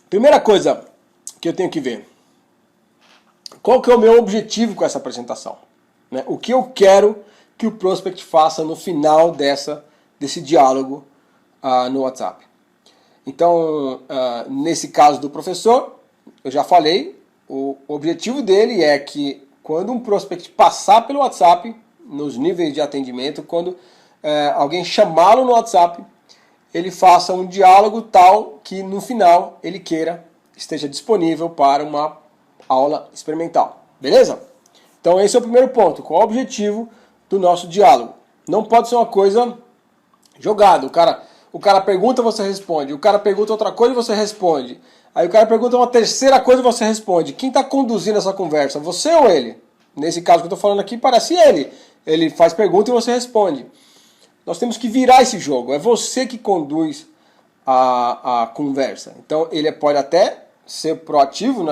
Primeira coisa que eu tenho que ver. Qual que é o meu objetivo com essa apresentação? Né? O que eu quero que o prospect faça no final desse diálogo no WhatsApp. Então, nesse caso do professor, eu já falei, o objetivo dele é que quando um prospect passar pelo WhatsApp, nos níveis de atendimento, quando alguém chamá-lo no WhatsApp, ele faça um diálogo tal que no final ele esteja disponível para uma aula experimental. Beleza? Então esse é o primeiro ponto. Qual é o objetivo do nosso diálogo? Não pode ser uma coisa jogada. O cara pergunta, você responde. O cara pergunta outra coisa, você responde. Aí o cara pergunta uma terceira coisa, você responde. Quem está conduzindo essa conversa? Você ou ele? Nesse caso que eu estou falando aqui, parece ele. Ele faz pergunta e você responde. Nós temos que virar esse jogo. É você que conduz a conversa. Então ele pode até ser proativo,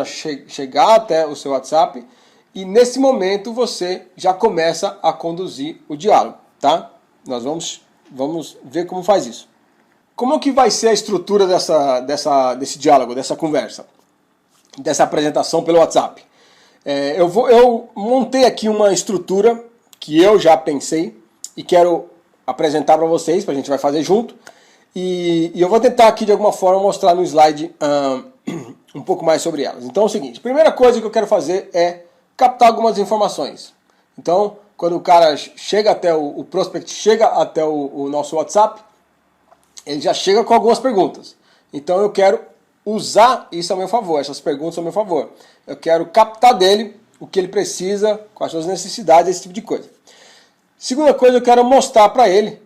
chegar até o seu WhatsApp, e nesse momento você já começa a conduzir o diálogo, tá? Nós vamos ver como faz isso. Como é que vai ser a estrutura desse diálogo, dessa conversa, dessa apresentação pelo WhatsApp? Eu montei aqui uma estrutura que eu já pensei e quero apresentar para vocês, a gente vai fazer junto, e eu vou tentar aqui de alguma forma mostrar no slide um pouco mais sobre elas. Então é o seguinte, a primeira coisa que eu quero fazer é captar algumas informações. Então, quando o cara chega até o prospect, chega até o nosso WhatsApp, ele já chega com algumas perguntas. Então eu quero usar isso a meu favor, essas perguntas a meu favor. Eu quero captar dele o que ele precisa, quais são as necessidades, esse tipo de coisa. Segunda coisa, eu quero mostrar para ele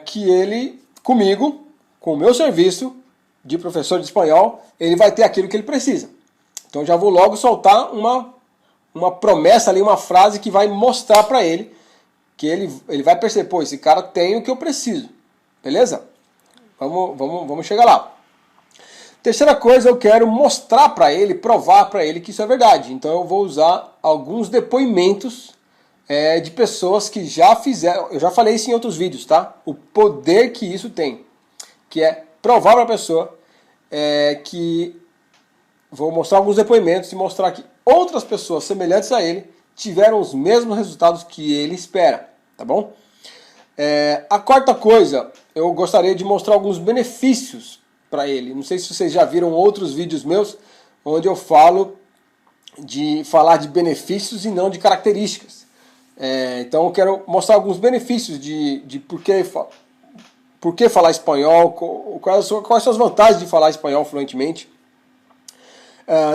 que ele, comigo, com o meu serviço de professor de espanhol, ele vai ter aquilo que ele precisa. Então já vou logo soltar uma promessa ali, uma frase que vai mostrar para ele que ele vai perceber, pô, esse cara tem o que eu preciso. Beleza? Vamos chegar lá. Terceira coisa, eu quero mostrar para ele, provar para ele que isso é verdade. Então eu vou usar alguns depoimentos de pessoas que já fizeram, eu já falei isso em outros vídeos, tá? O poder que isso tem, que é provar para a pessoa que vou mostrar alguns depoimentos e mostrar que outras pessoas semelhantes a ele tiveram os mesmos resultados que ele espera, tá bom? A quarta coisa, eu gostaria de mostrar alguns benefícios para ele. Não sei se vocês já viram outros vídeos meus, onde eu falo de falar de benefícios e não de características. Então eu quero mostrar alguns benefícios de por que falar espanhol, quais são as vantagens de falar espanhol fluentemente.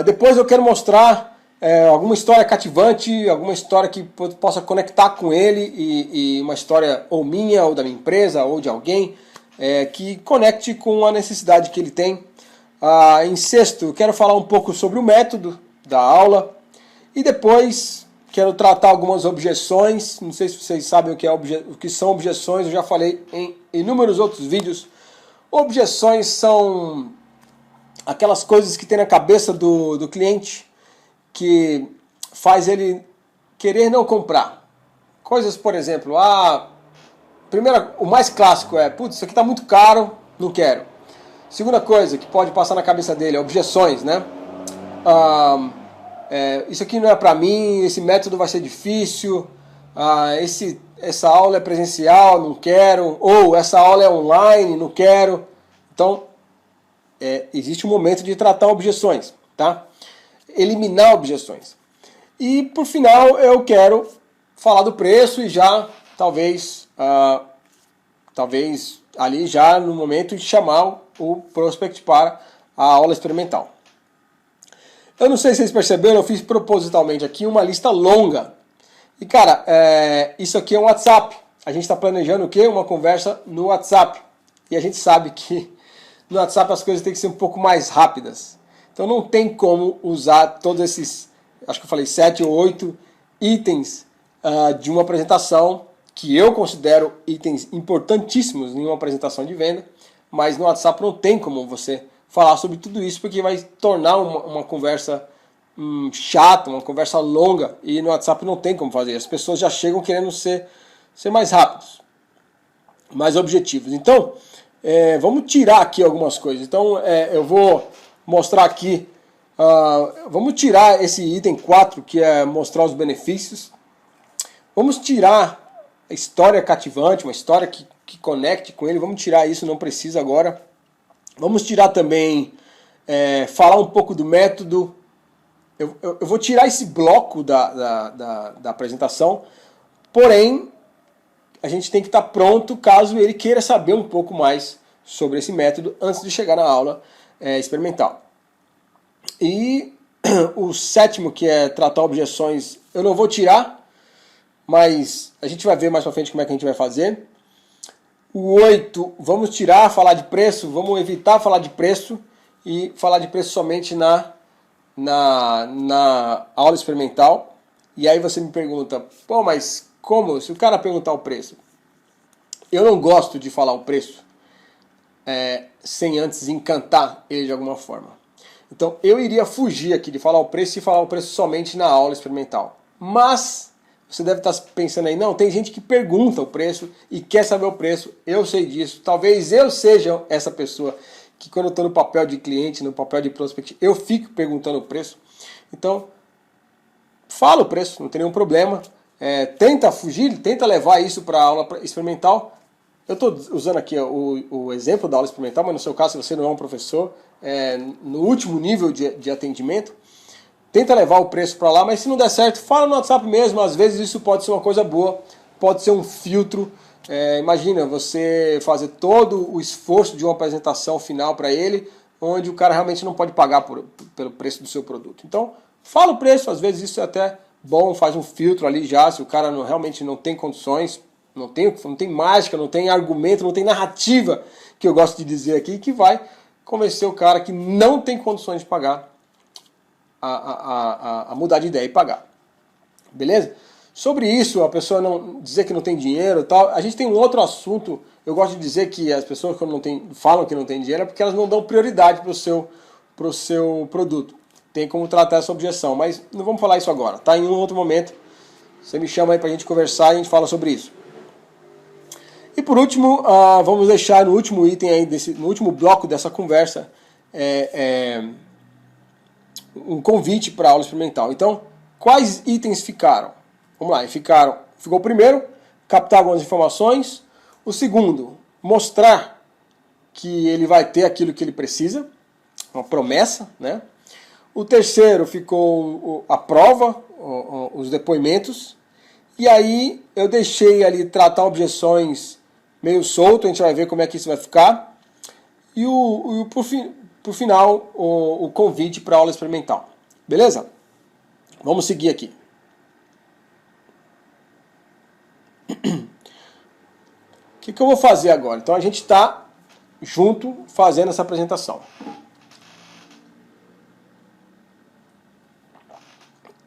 Depois eu quero mostrar alguma história cativante, alguma história que possa conectar com ele, e uma história ou minha, ou da minha empresa, ou de alguém, que conecte com a necessidade que ele tem. Em sexto, eu quero falar um pouco sobre o método da aula, e depois quero tratar algumas objeções. Não sei se vocês sabem o que são objeções, eu já falei em inúmeros outros vídeos. Objeções são aquelas coisas que tem na cabeça do cliente que faz ele querer não comprar. Coisas, por exemplo, primeiro, o mais clássico putz, isso aqui está muito caro, não quero. Segunda coisa que pode passar na cabeça dele é objeções, né? Isso aqui não é para mim, esse método vai ser difícil, essa aula é presencial, não quero, ou essa aula é online, não quero. Então, existe um momento de tratar objeções, tá? Eliminar objeções. E, por final, eu quero falar do preço e já, talvez ali já no momento de chamar o prospect para a aula experimental. Eu não sei se vocês perceberam, eu fiz propositalmente aqui uma lista longa. E, cara, isso aqui é um WhatsApp. A gente está planejando o quê? Uma conversa no WhatsApp. E a gente sabe que no WhatsApp as coisas têm que ser um pouco mais rápidas. Então não tem como usar todos esses, acho que eu falei 7 ou 8 itens de uma apresentação, que eu considero itens importantíssimos em uma apresentação de venda, mas no WhatsApp não tem como você falar sobre tudo isso, porque vai tornar uma conversa chata, uma conversa longa, e no WhatsApp não tem como fazer. As pessoas já chegam querendo ser mais rápidos, mais objetivos. Então, vamos tirar aqui algumas coisas. Então, eu vou mostrar aqui, vamos tirar esse item 4, que é mostrar os benefícios. Vamos tirar a história cativante, uma história que conecte com ele, vamos tirar isso, não precisa agora. Vamos tirar também, falar um pouco do método. Eu vou tirar esse bloco da apresentação, porém, a gente tem que estar pronto caso ele queira saber um pouco mais sobre esse método antes de chegar na aula experimental. E o 7º, que é tratar objeções, eu não vou tirar, mas a gente vai ver mais pra frente como é que a gente vai fazer. O 8, vamos tirar, falar de preço, vamos evitar falar de preço e falar de preço somente na aula experimental. E aí você me pergunta, pô, mas como? Se o cara perguntar o preço? Eu não gosto de falar o preço sem antes encantar ele de alguma forma. Então eu iria fugir aqui de falar o preço e falar o preço somente na aula experimental. Mas você deve estar pensando aí, não, tem gente que pergunta o preço e quer saber o preço, eu sei disso. Talvez eu seja essa pessoa que quando eu estou no papel de cliente, no papel de prospect, eu fico perguntando o preço. Então, fala o preço, não tem nenhum problema. Tenta fugir, tenta levar isso para a aula experimental. Eu estou usando aqui o exemplo da aula experimental, mas no seu caso, se você não é um professor, no último nível de atendimento, tenta levar o preço para lá, mas se não der certo, fala no WhatsApp mesmo. Às vezes isso pode ser uma coisa boa, pode ser um filtro. Imagina você fazer todo o esforço de uma apresentação final para ele, onde o cara realmente não pode pagar pelo preço do seu produto. Então, fala o preço, às vezes isso é até bom, faz um filtro ali já, se o cara realmente não tem condições, não tem mágica, não tem argumento, não tem narrativa, que eu gosto de dizer aqui, que vai convencer o cara que não tem condições de pagar a mudar de ideia e pagar. Beleza? Sobre isso, a pessoa não dizer que não tem dinheiro e tal, a gente tem um outro assunto. Eu gosto de dizer que as pessoas quando falam que não tem dinheiro é porque elas não dão prioridade para o seu produto. Tem como tratar essa objeção, mas não vamos falar isso agora, tá? Em um outro momento, você me chama aí para a gente conversar e a gente fala sobre isso. E por último, vamos deixar no último item aí, no último bloco dessa conversa, um convite para a aula experimental. Então, quais itens ficaram? Vamos lá, ficou o primeiro, captar algumas informações. O segundo, mostrar que ele vai ter aquilo que ele precisa, uma promessa, né? O terceiro ficou a prova, os depoimentos. E aí eu deixei ali tratar objeções meio solto, a gente vai ver como é que isso vai ficar. E por final, o convite para a aula experimental. Beleza? Vamos seguir aqui. O que eu vou fazer agora? Então a gente está junto fazendo essa apresentação.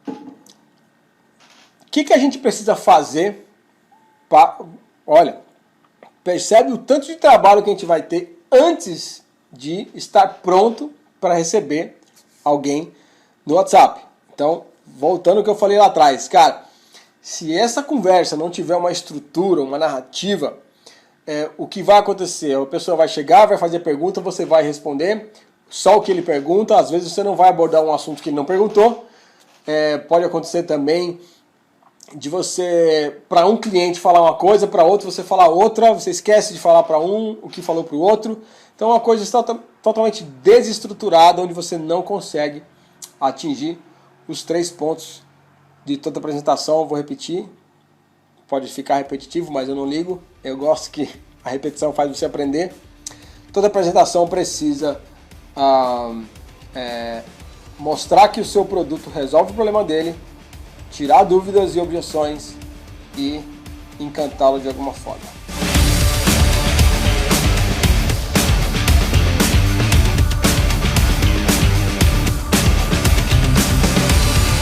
O que a gente precisa fazer para... Olha, percebe o tanto de trabalho que a gente vai ter antes de estar pronto para receber alguém no WhatsApp. Então, voltando ao que eu falei lá atrás, cara, se essa conversa não tiver uma estrutura, uma narrativa, o que vai acontecer? A pessoa vai chegar, vai fazer pergunta, você vai responder só o que ele pergunta, às vezes você não vai abordar um assunto que ele não perguntou. Pode acontecer também de você, para um cliente falar uma coisa, para outro você falar outra, você esquece de falar para um o que falou para o outro. Então uma coisa está totalmente desestruturada, onde você não consegue atingir os 3 pontos de toda a apresentação. Eu vou repetir, pode ficar repetitivo, mas eu não ligo. Eu gosto que a repetição faz você aprender. Toda apresentação precisa mostrar que o seu produto resolve o problema dele, tirar dúvidas e objeções e encantá-lo de alguma forma.